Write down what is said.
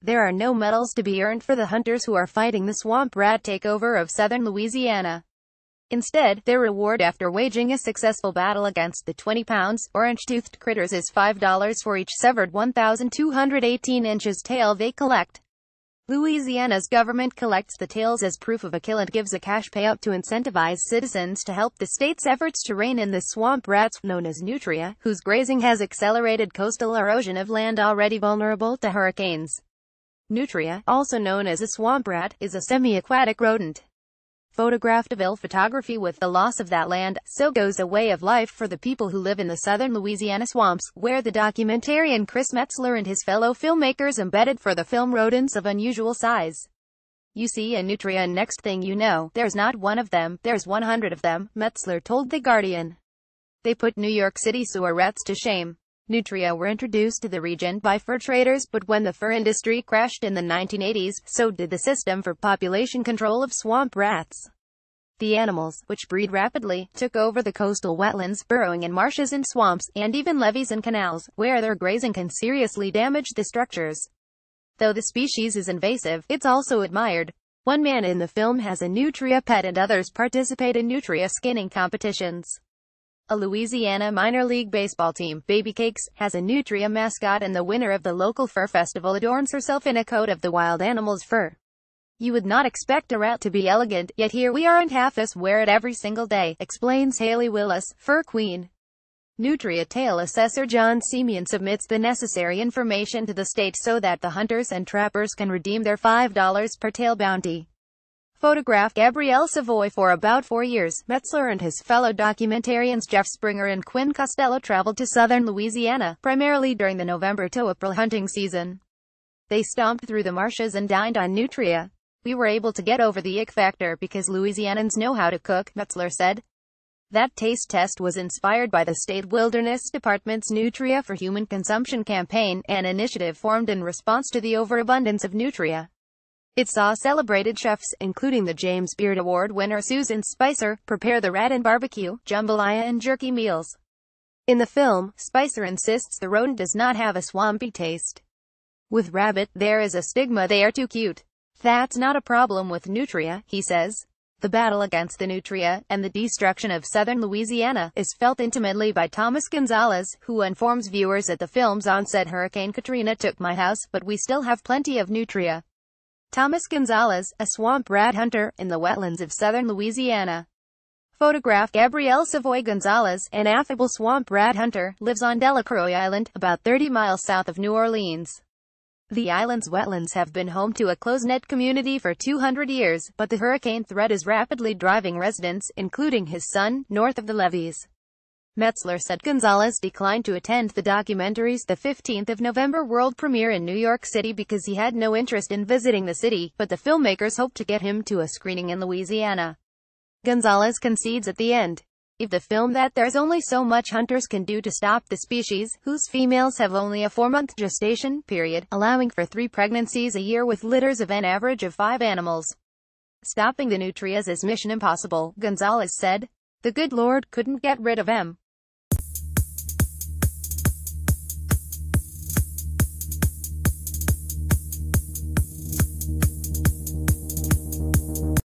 There are no medals to be earned for the hunters who are fighting the swamp rat takeover of southern Louisiana. Instead, their reward after waging a successful battle against the 20-pound, orange-toothed critters is $5 for each severed 1,218 inches tail they collect. Louisiana's government collects the tails as proof of a kill and gives a cash payout to incentivize citizens to help the state's efforts to rein in the swamp rats, known as nutria, whose grazing has accelerated coastal erosion of land already vulnerable to hurricanes. Nutria, also known as a swamp rat, is a semi-aquatic rodent. Photographed of ill photography with the loss of that land, so goes a way of life for the people who live in the southern Louisiana swamps, where the documentarian Chris Metzler and his fellow filmmakers embedded for the film rodents of unusual size. You see a nutria and next thing you know, there's not one of them, there's 100 of them, Metzler told The Guardian. They put New York City sewer rats to shame. Nutria were introduced to the region by fur traders, but when the fur industry crashed in the 1980s, so did the system for population control of swamp rats. The animals, which breed rapidly, took over the coastal wetlands, burrowing in marshes and swamps, and even levees and canals, where their grazing can seriously damage the structures. Though the species is invasive, it's also admired. One man in the film has a nutria pet and others participate in nutria skinning competitions. A Louisiana minor league baseball team, Baby Cakes, has a nutria mascot, and the winner of the local fur festival adorns herself in a coat of the wild animal's fur. You would not expect a rat to be elegant, yet here we are and half us wear it every single day, explains Haley Willis, fur queen. Nutria tail assessor John Simeon submits the necessary information to the state so that the hunters and trappers can redeem their $5 per tail bounty. Photographed Gabrielle Savoy. For about 4 years, Metzler and his fellow documentarians Jeff Springer and Quinn Costello traveled to southern Louisiana, primarily during the November to April hunting season. They stomped through the marshes and dined on nutria. We were able to get over the ick factor because Louisianans know how to cook, Metzler said. That taste test was inspired by the state wilderness department's Nutria for Human Consumption campaign, an initiative formed in response to the overabundance of nutria. It saw celebrated chefs, including the James Beard Award winner Susan Spicer, prepare the rat and barbecue, jambalaya and jerky meals. In the film, Spicer insists the rodent does not have a swampy taste. With rabbit, there is a stigma they are too cute. That's not a problem with nutria, he says. The battle against the nutria, and the destruction of southern Louisiana, is felt intimately by Thomas Gonzalez, who informs viewers at the film's onset Hurricane Katrina took my house, but we still have plenty of nutria. Thomas Gonzalez, a swamp rat hunter, in the wetlands of southern Louisiana. Photographed Gabrielle Savoy. Gonzalez, an affable swamp rat hunter, lives on Delacroix Island, about 30 miles south of New Orleans. The island's wetlands have been home to a close-knit community for 200 years, but the hurricane threat is rapidly driving residents, including his son, north of the levees. Metzler said Gonzalez declined to attend the documentary's the 15th of November world premiere in New York City because he had no interest in visiting the city, but the filmmakers hoped to get him to a screening in Louisiana. Gonzalez concedes at the end of the film that there's only so much hunters can do to stop the species, whose females have only a 4-month gestation period, allowing for 3 pregnancies a year with litters of an average of 5 animals. Stopping the nutrias is mission impossible, Gonzalez said. The good Lord couldn't get rid of them.